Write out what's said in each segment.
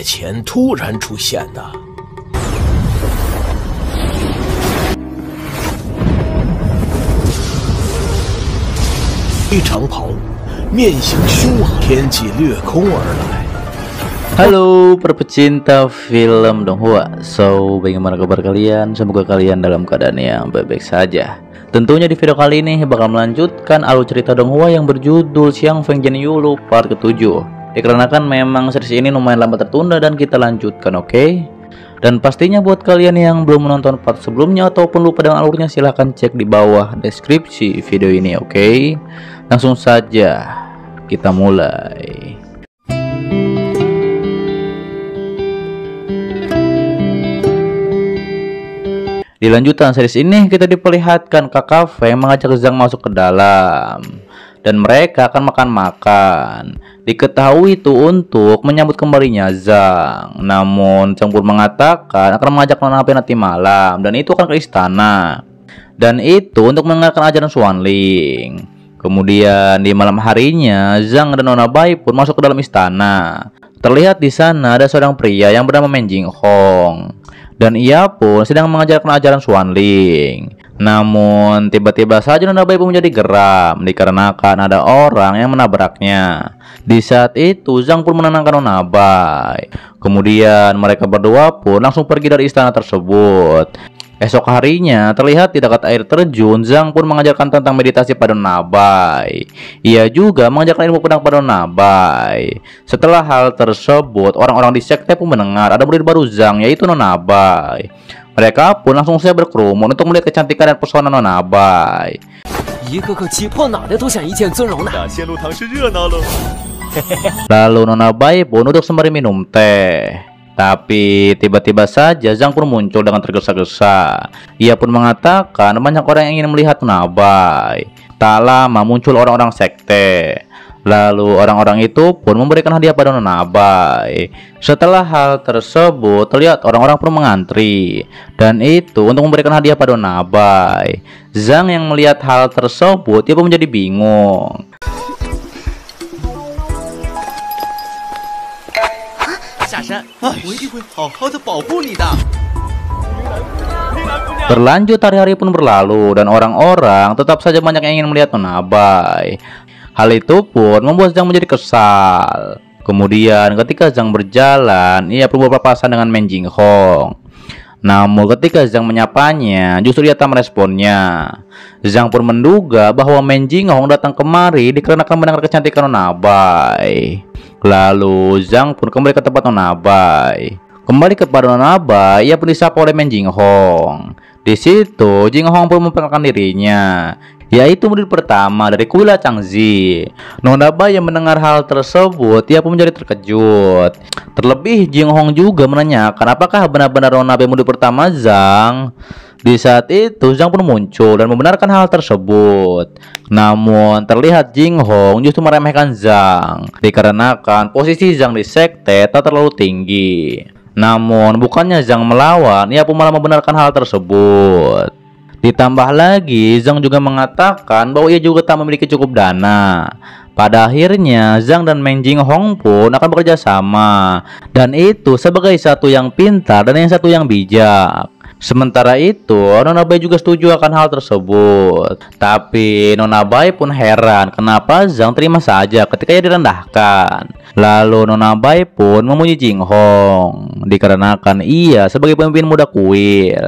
前突然出现的。黑长袍，面型凶狠，天际掠空而来。Halo para pecinta film Donghua. So, bagaimana kabar kalian? Semoga kalian dalam keadaan yang baik-baik saja. Tentunya di video kali ini bakal melanjutkan alur cerita Donghua yang berjudul Xiang Feng Jian Yulu part ke-7. Dikarenakan memang series ini lumayan lama tertunda dan kita lanjutkan, oke? Dan pastinya buat kalian yang belum menonton part sebelumnya ataupun lupa dengan alurnya, silahkan cek di bawah deskripsi video ini, oke? Langsung saja kita mulai. Di lanjutan series ini kita diperlihatkan Kakak Feng mengajak Zhang masuk ke dalam dan mereka akan makan-makan. Diketahui itu untuk menyambut kembalinya Zhang. Namun Zhang pun mengatakan akan mengajak Nona Bai nanti malam dan itu akan ke istana. Dan itu untuk mendengarkan ajaran Xuanling. Kemudian di malam harinya Zhang dan Nona Bai pun masuk ke dalam istana. Terlihat di sana ada seorang pria yang bernama Men Jinghong. Dan ia pun sedang mengajarkan ajaran Xuanling. Namun tiba-tiba saja Nona Bai pun menjadi geram dikarenakan ada orang yang menabraknya. Di saat itu Zhang pun menenangkan Nona Bai. Kemudian mereka berdua pun langsung pergi dari istana tersebut. Esok harinya terlihat di dekat air terjun Zhang pun mengajarkan tentang meditasi pada Nona Bai. Ia juga mengajarkan ilmu pedang pada Nona Bai. Setelah hal tersebut orang-orang di sekte pun mendengar ada murid baru Zhang yaitu Nona Bai. Mereka pun langsung saja berkerumun untuk melihat kecantikan dan pesona Nona Bai. Lalu Nona Bai pun duduk sembari minum teh. Tapi tiba-tiba saja Zhang pun muncul dengan tergesa-gesa. Ia pun mengatakan banyak orang yang ingin melihat Nona Bai. Tak lama muncul orang-orang sekte. Lalu orang-orang itu pun memberikan hadiah pada Nona Bai. Setelah hal tersebut terlihat orang-orang pun mengantri. Dan itu untuk memberikan hadiah pada Nona Bai. Zhang yang melihat hal tersebut dia pun menjadi bingung. Berlanjut hari-hari pun berlalu dan orang-orang tetap saja banyak yang ingin melihat Nona Bai. Hal itu pun membuat Zhang menjadi kesal. Kemudian ketika Zhang berjalan, ia pun berpapasan dengan Men Jinghong. Namun ketika Zhang menyapanya, justru ia tak meresponnya. Zhang pun menduga bahwa Men Jinghong datang kemari dikarenakan mendengar kecantikan Nona Bai. Lalu Zhang pun kembali ke tempat Nona Bai. Kembali kepada Nona Bai, ia pun disapa oleh Men Jinghong. Di situ Jinghong pun memperkenalkan dirinya, yaitu murid pertama dari kuil Changzi. Nona Bai yang mendengar hal tersebut, ia pun menjadi terkejut. Terlebih Jinghong juga menanyakan apakah benar-benar Nona Bai murid pertama Zhang. Di saat itu Zhang pun muncul dan membenarkan hal tersebut. Namun terlihat Jinghong justru meremehkan Zhang dikarenakan posisi Zhang di sekte tak terlalu tinggi. Namun bukannya Zhang melawan, ia pun malah membenarkan hal tersebut. Ditambah lagi Zhang juga mengatakan bahwa ia juga tak memiliki cukup dana. Pada akhirnya Zhang dan Men Jinghong pun akan bekerja sama. Dan itu sebagai satu yang pintar dan yang satu yang bijak. Sementara itu Nona Bai juga setuju akan hal tersebut. Tapi Nona Bai pun heran kenapa Zhang terima saja ketika ia direndahkan. Lalu Nona Bai pun memuji Jinghong dikarenakan ia sebagai pemimpin muda kuil.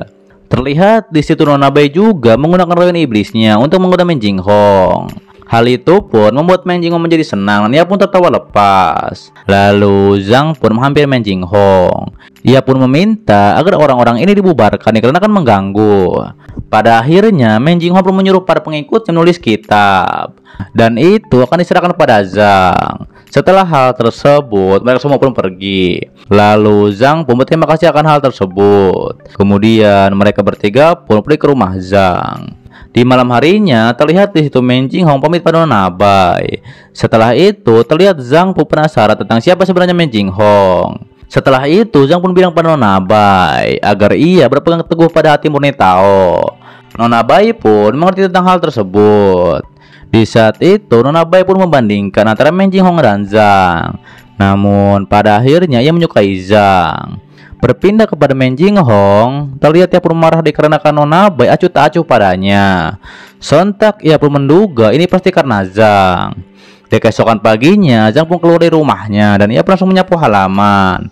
Terlihat di situ Nona Bai juga menggunakan rayuan iblisnya untuk menggoda Men Jinghong. Hal itu pun membuat Men Jinghong menjadi senang dan ia pun tertawa lepas. Lalu Zhang pun menghampiri Men Jinghong. Ia pun meminta agar orang-orang ini dibubarkan dikarenakan mengganggu. Pada akhirnya Men Jinghong pun menyuruh para pengikut menulis kitab. Dan itu akan diserahkan kepada Zhang. Setelah hal tersebut mereka semua pun pergi. Lalu Zhang pun berterima kasih akan hal tersebut. Kemudian mereka bertiga pun pergi ke rumah Zhang. Di malam harinya terlihat di situ Men Jinghong pamit pada Nona Bai. Setelah itu terlihat Zhang pun penasaran tentang siapa sebenarnya Men Jinghong. Setelah itu Zhang pun bilang pada Nona Bai agar ia berpegang teguh pada hati murni Tao. Nona Bai pun mengerti tentang hal tersebut. Di saat itu Nona Bai pun membandingkan antara Men Jinghong dan Zhang. Namun pada akhirnya ia menyukai Zhang. Berpindah kepada Men Jinghong, terlihat ia pun marah dikarenakan Nona Bai acuh tak acuh padanya. Sontak ia pun menduga ini pasti karena Zhang. Di keesokan paginya, Zhang pun keluar dari rumahnya dan ia pun langsung menyapu halaman.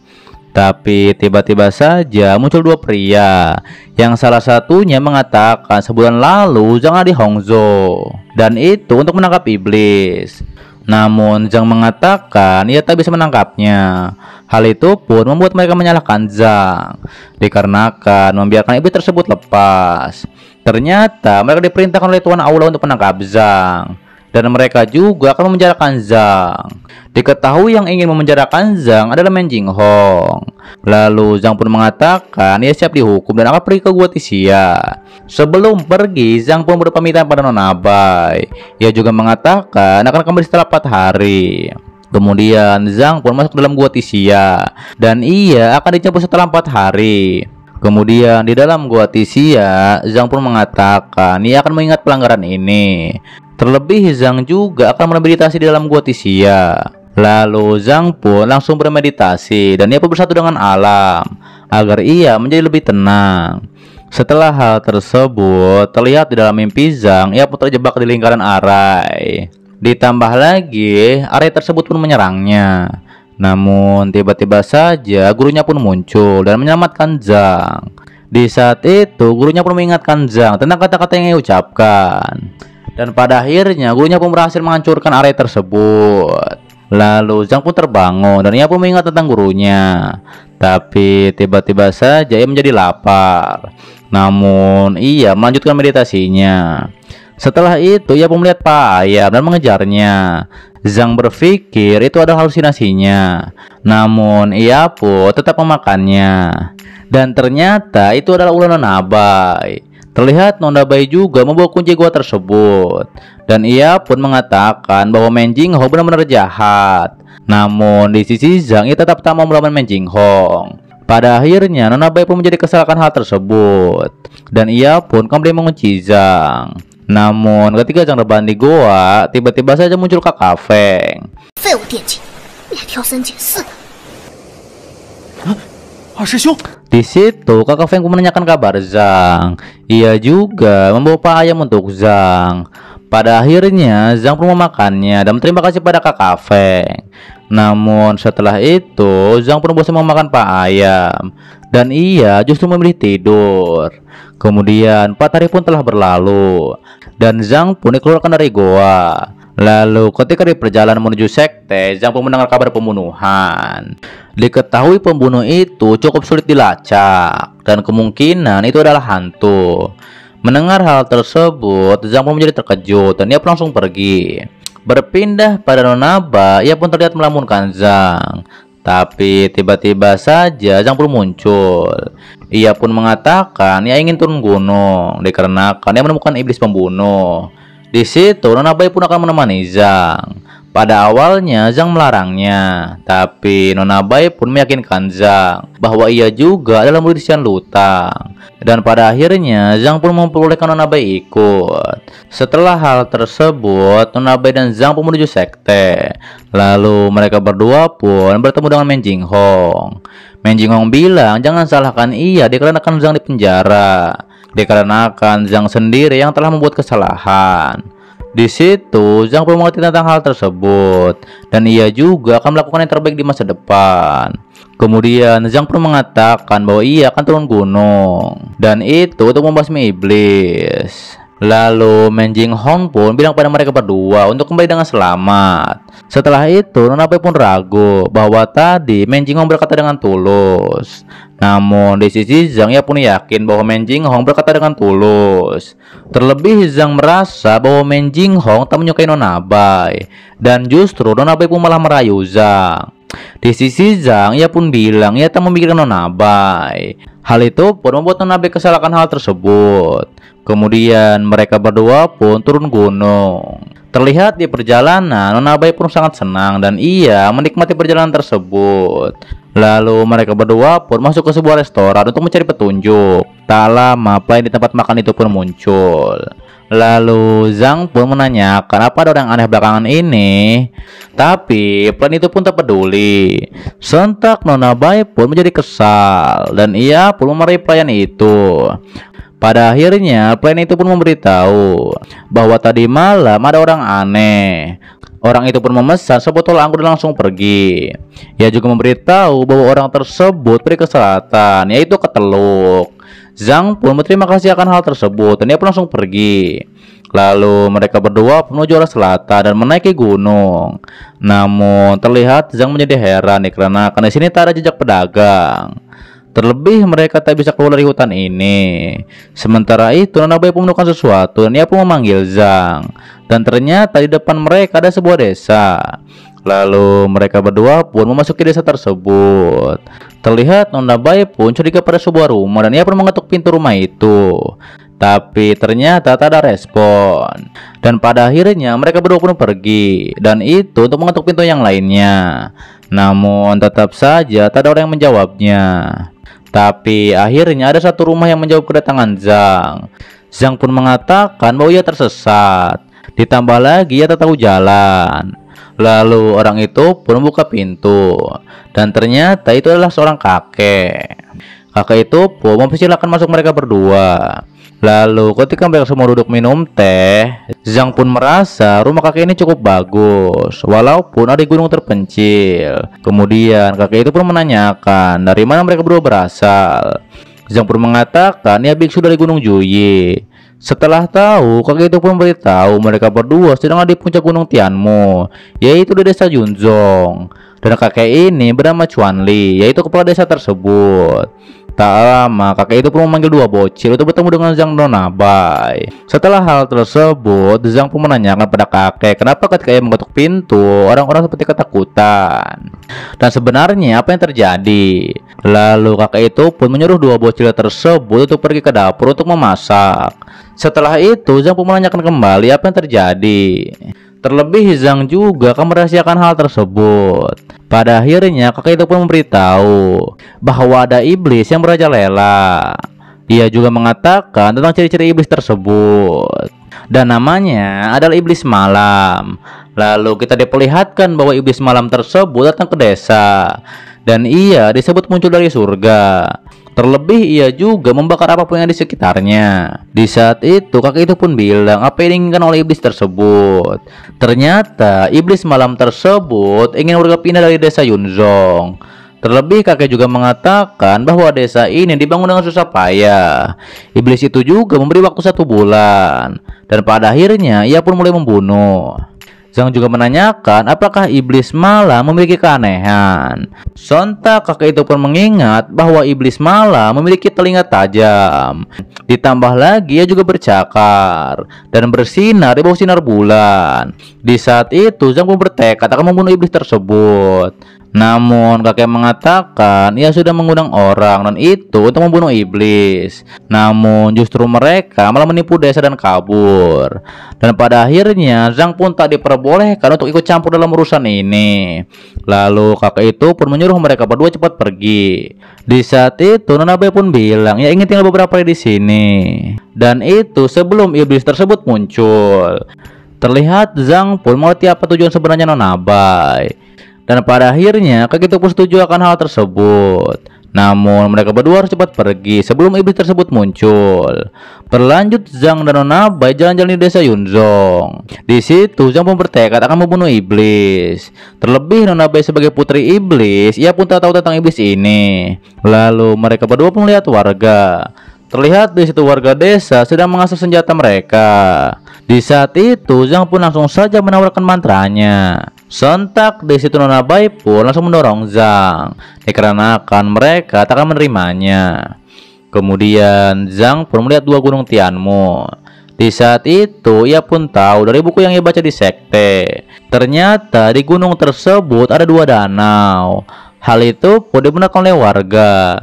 Tapi tiba-tiba saja muncul dua pria, yang salah satunya mengatakan sebulan lalu Zhang ada di Hongzhou, dan itu untuk menangkap iblis. Namun Zhang mengatakan ia tak bisa menangkapnya. Hal itu pun membuat mereka menyalahkan Zhang, dikarenakan membiarkan iblis tersebut lepas. Ternyata mereka diperintahkan oleh Tuan Aula untuk menangkap Zhang, dan mereka juga akan memenjarakan Zhang. Diketahui yang ingin memenjarakan Zhang adalah Men Jinghong. Lalu Zhang pun mengatakan ia siap dihukum dan akan pergi ke Gua Tixia. Sebelum pergi, Zhang pun berpamitan pada Nona Bai. Ia juga mengatakan akan kembali setelah 4 hari. Kemudian Zhang pun masuk dalam Gua Tixia dan ia akan dijemput setelah 4 hari. Kemudian di dalam Gua Tixia, Zhang pun mengatakan ia akan mengingat pelanggaran ini. Terlebih Zhang juga akan bermeditasi di dalam Gua Tixia. Lalu Zhang pun langsung bermeditasi dan ia pun bersatu dengan alam agar ia menjadi lebih tenang. Setelah hal tersebut terlihat di dalam mimpi Zhang, ia pun terjebak di lingkaran arai. Ditambah lagi arai tersebut pun menyerangnya. Namun tiba-tiba saja gurunya pun muncul dan menyelamatkan Zhang. Di saat itu gurunya pun mengingatkan Zhang tentang kata-kata yang ia ucapkan. Dan pada akhirnya gurunya pun berhasil menghancurkan arai tersebut. Lalu Zhang pun terbangun dan ia pun mengingat tentang gurunya. Tapi tiba-tiba saja ia menjadi lapar. Namun ia melanjutkan meditasinya. Setelah itu ia pun melihat Pak Ayam dan mengejarnya. Zhang berpikir itu adalah halusinasinya. Namun ia pun tetap memakannya. Dan ternyata itu adalah ulah Nona Bai. Terlihat Nona Bai juga membawa kunci gua tersebut. Dan ia pun mengatakan bahwa Men Jinghong benar-benar jahat. Namun di sisi Zhang ia tetap tak mau melawan Men Jinghong. Pada akhirnya Nona Bai pun menjadi kesal akan hal tersebut. Dan ia pun kembali mengunci Zhang. Namun ketika Zhang rebahan di goa, tiba-tiba saja muncul Kakak Feng. Di situ Kakak Feng pun menanyakan kabar Zhang. Ia juga membawa Pak Ayam untuk Zhang. Pada akhirnya Zhang pun memakannya dan berterima kasih pada Kakak Feng. Namun setelah itu Zhang pun bosan memakan Pak Ayam dan ia justru memilih tidur. Kemudian 4 hari pun telah berlalu dan Zhang pun dikeluarkan dari goa. Lalu ketika di perjalanan menuju sekte, Zhang pun mendengar kabar pembunuhan. Diketahui pembunuh itu cukup sulit dilacak dan kemungkinan itu adalah hantu. Mendengar hal tersebut, Zhang pun menjadi terkejut dan ia pun langsung pergi. Berpindah pada Nona Bai, ia pun terlihat melamunkan Zhang. Tapi tiba-tiba saja Zhang pun muncul. Ia pun mengatakan ia ingin turun gunung dikarenakan ia menemukan iblis pembunuh. Di situ Nona Bai pun akan menemani Zhang. Pada awalnya Zhang melarangnya, tapi Nona Bai pun meyakinkan Zhang bahwa ia juga adalah murid Xian Lutang. Dan pada akhirnya Zhang pun memperbolehkan Nona Bai ikut. Setelah hal tersebut, Nona Bai dan Zhang pun menuju sekte. Lalu mereka berdua pun bertemu dengan Men Jinghong. Men Jinghong bilang jangan salahkan ia dikarenakan Zhang dipenjara, dikarenakan Zhang sendiri yang telah membuat kesalahan. Di situ Zhang pun mengerti tentang hal tersebut dan ia juga akan melakukan yang terbaik di masa depan. Kemudian Zhang pun mengatakan bahwa ia akan turun gunung dan itu untuk membasmi iblis. Lalu Men Jinghong pun bilang pada mereka berdua untuk kembali dengan selamat. Setelah itu Nona Bai pun ragu bahwa tadi Men Jinghong berkata dengan tulus. Namun di sisi Zhang ia pun yakin bahwa Men Jinghong berkata dengan tulus. Terlebih Zhang merasa bahwa Men Jinghong tak menyukai Nona Bai dan justru Nona Bai pun malah merayu Zhang. Di sisi Zhang ia pun bilang ia tak memikirkan Nona Bai. Hal itu pun membuat Nona Bai kesal akan hal tersebut. Kemudian mereka berdua pun turun gunung. Terlihat di perjalanan Nona Bai pun sangat senang dan ia menikmati perjalanan tersebut. Lalu mereka berdua pun masuk ke sebuah restoran untuk mencari petunjuk. Tak lama pelayan di tempat makan itu pun muncul. Lalu Zhang pun menanyakan apa ada orang aneh belakangan ini. Tapi Plan itu pun tak peduli. Sontak Nona Bai pun menjadi kesal dan ia pun memarahi pelayan itu. Pada akhirnya Plan itu pun memberitahu bahwa tadi malam ada orang aneh. Orang itu pun memesan sebotol anggur dan langsung pergi. Ia juga memberitahu bahwa orang tersebut pergi ke selatan, yaitu ke Teluk. Zhang pun berterima kasih akan hal tersebut dan dia pun langsung pergi. Lalu mereka berdua menuju arah selatan dan menaiki gunung. Namun terlihat Zhang menjadi heran dikarenakan di sini tak ada jejak pedagang. Terlebih mereka tak bisa keluar dari hutan ini. Sementara itu Nona Bai pun menemukan sesuatu dan ia pun memanggil Zhang. Dan ternyata di depan mereka ada sebuah desa. Lalu mereka berdua pun memasuki desa tersebut. Terlihat Nona Bai pun curiga pada sebuah rumah dan ia pun mengetuk pintu rumah itu. Tapi ternyata tak ada respon. Dan pada akhirnya mereka berdua pun pergi. Dan itu untuk mengetuk pintu yang lainnya. Namun tetap saja tak ada orang yang menjawabnya. Tapi akhirnya ada satu rumah yang menjawab kedatangan Zhang. Zhang pun mengatakan bahwa ia tersesat. Ditambah lagi ia tak tahu jalan. Lalu orang itu pun membuka pintu. Dan ternyata itu adalah seorang kakek. Kakek itu pun mempersilahkan masuk mereka berdua. Lalu ketika mereka semua duduk minum teh, Zhang pun merasa rumah kakek ini cukup bagus, walaupun ada di gunung terpencil. Kemudian kakek itu pun menanyakan dari mana mereka berdua berasal. Zhang pun mengatakan ia biksu dari Gunung Juyi. Setelah tahu, kakek itu pun memberitahu mereka berdua sedang ada di puncak Gunung Tianmu, yaitu di desa Yunzong. Dan kakek ini bernama Chuan Li, yaitu kepala desa tersebut. Tak lama, kakek itu pun memanggil dua bocil untuk bertemu dengan Zhang dan Nona Bai. Setelah hal tersebut, Zhang pun menanyakan pada kakek kenapa ketika ia mengetuk pintu, orang-orang seperti ketakutan. Dan sebenarnya apa yang terjadi? Lalu kakek itu pun menyuruh dua bocil tersebut untuk pergi ke dapur untuk memasak. Setelah itu, Zhang pun menanyakan kembali apa yang terjadi. Terlebih Zhang juga akan merahasiakan hal tersebut. Pada akhirnya kakek itu pun memberitahu bahwa ada iblis yang merajalela. Ia juga mengatakan tentang ciri-ciri iblis tersebut. Dan namanya adalah iblis malam. Lalu kita diperlihatkan bahwa iblis malam tersebut datang ke desa. Dan ia disebut muncul dari surga. Terlebih ia juga membakar apapun yang di sekitarnya. Di saat itu kakek itu pun bilang apa yang diinginkan oleh iblis tersebut. Ternyata iblis malam tersebut ingin warga pindah dari desa Yunzong. Terlebih kakek juga mengatakan bahwa desa ini dibangun dengan susah payah. Iblis itu juga memberi waktu 1 bulan. Dan pada akhirnya ia pun mulai membunuh. Zhang juga menanyakan apakah iblis malam memiliki keanehan. Sontak kakek itu pun mengingat bahwa iblis malam memiliki telinga tajam. Ditambah lagi ia juga bercakar dan bersinar di bawah sinar bulan. Di saat itu Zhang pun bertekad akan membunuh iblis tersebut. Namun kakek mengatakan ia sudah mengundang orang dan itu untuk membunuh iblis. Namun justru mereka malah menipu desa dan kabur. Dan pada akhirnya Zhang pun tak diperbolehkan untuk ikut campur dalam urusan ini. Lalu kakek itu pun menyuruh mereka berdua cepat pergi. Di saat itu Nona Bai pun bilang ia ingin tinggal beberapa hari di sini. Dan itu sebelum iblis tersebut muncul. Terlihat Zhang pun mengerti apa tujuan sebenarnya Nona Bai. Dan pada akhirnya kakek itu pun setuju akan hal tersebut. Namun mereka berdua harus cepat pergi sebelum iblis tersebut muncul. Berlanjut Zhang dan Nona Bai jalan-jalan di desa Yunzong. Di situ Zhang pun bertekad akan membunuh iblis. Terlebih Nona Bai sebagai putri iblis, ia pun tak tahu tentang iblis ini. Lalu mereka berdua pun melihat warga. Terlihat di situ warga desa sedang mengasah senjata mereka. Di saat itu Zhang pun langsung saja menawarkan mantranya. Sontak di situ Nona Bai pun langsung mendorong Zhang, dikarenakan mereka tak akan menerimanya. Kemudian Zhang pun melihat 2 gunung Tianmu. Di saat itu ia pun tahu dari buku yang ia baca di sekte. Ternyata di gunung tersebut ada 2 danau. Hal itu pun digunakan oleh warga.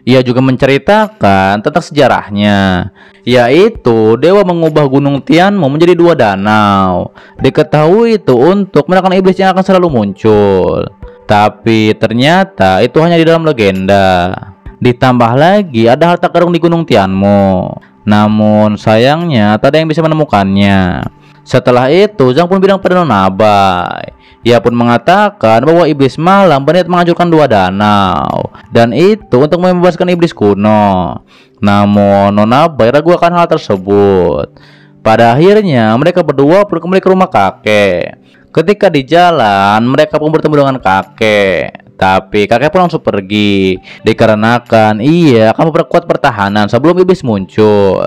Ia juga menceritakan tentang sejarahnya, yaitu dewa mengubah gunung Tianmu menjadi 2 danau. Diketahui itu untuk menekan iblis yang akan selalu muncul. Tapi ternyata itu hanya di dalam legenda. Ditambah lagi ada harta karun di gunung Tianmu. Namun sayangnya tak ada yang bisa menemukannya. Setelah itu Zhang pun bilang pada Nona Bai. Ia pun mengatakan bahwa iblis malam berniat menghancurkan dua danau, dan itu untuk membebaskan iblis kuno. Namun Nona Bai ragu akan hal tersebut. Pada akhirnya mereka berdua pun kembali ke rumah kakek. Ketika di jalan mereka pun bertemu dengan kakek. Tapi kakek pun langsung pergi dikarenakan ia akan memperkuat pertahanan sebelum iblis muncul.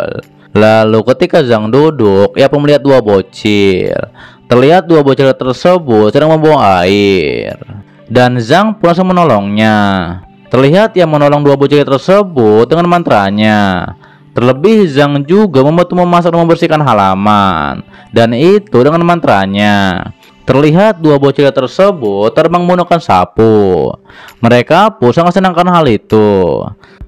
Lalu ketika Zhang duduk, ia pun melihat dua bocil. Terlihat dua bocil tersebut sedang membuang air, dan Zhang pun langsung menolongnya. Terlihat ia menolong dua bocil tersebut dengan mantranya. Terlebih Zhang juga membantu memasak dan membersihkan halaman, dan itu dengan mantranya. Terlihat dua bocil tersebut terbang menggunakan sapu. Mereka pun sangat senangkan hal itu.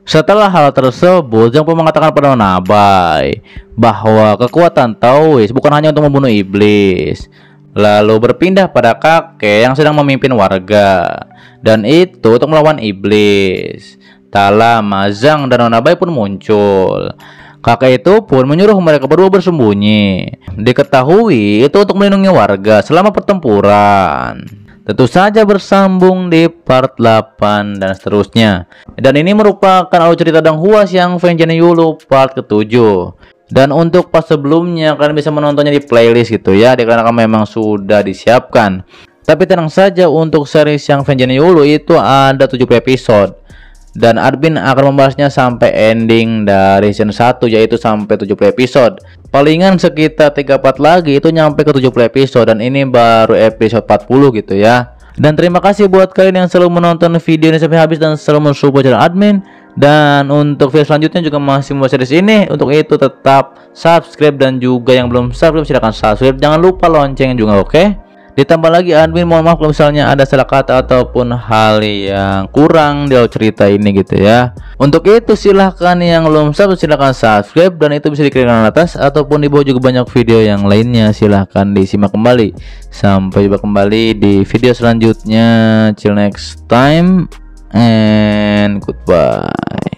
Setelah hal tersebut, Zhang pun mengatakan pada Nona Bai bahwa kekuatan Taois bukan hanya untuk membunuh iblis. Lalu berpindah pada kakek yang sedang memimpin warga, dan itu untuk melawan iblis. Tak lama Zhang dan Nona Bai pun muncul. Kakek itu pun menyuruh mereka berdua bersembunyi. Diketahui itu untuk melindungi warga selama pertempuran. Tentu saja bersambung di part 8 dan seterusnya. Dan ini merupakan alur cerita Dang Hua Xiang Feng Jian Yulu part ke-7. Dan untuk part sebelumnya kalian bisa menontonnya di playlist gitu ya, dikarenakan memang sudah disiapkan. Tapi tenang saja, untuk series Xiang Feng Jian Yulu itu ada 70 episode. Dan admin akan membahasnya sampai ending dari season 1, yaitu sampai 70 episode. Palingan sekitar 3 part lagi itu nyampe ke 70 episode, dan ini baru episode 40 gitu ya. Dan terima kasih buat kalian yang selalu menonton video ini sampai habis dan selalu mensupport channel admin. Dan untuk video selanjutnya juga masih membahas series ini. Untuk itu tetap subscribe, dan juga yang belum subscribe silahkan subscribe. Jangan lupa loncengnya juga, oke? Ditambah lagi admin mohon maaf kalau misalnya ada salah kata ataupun hal yang kurang di cerita ini gitu ya. Untuk itu silahkan yang belum subscribe silahkan subscribe, dan itu bisa di kanan atas ataupun di bawah juga banyak video yang lainnya, silahkan disimak kembali. Sampai jumpa kembali di video selanjutnya. Till next time and goodbye.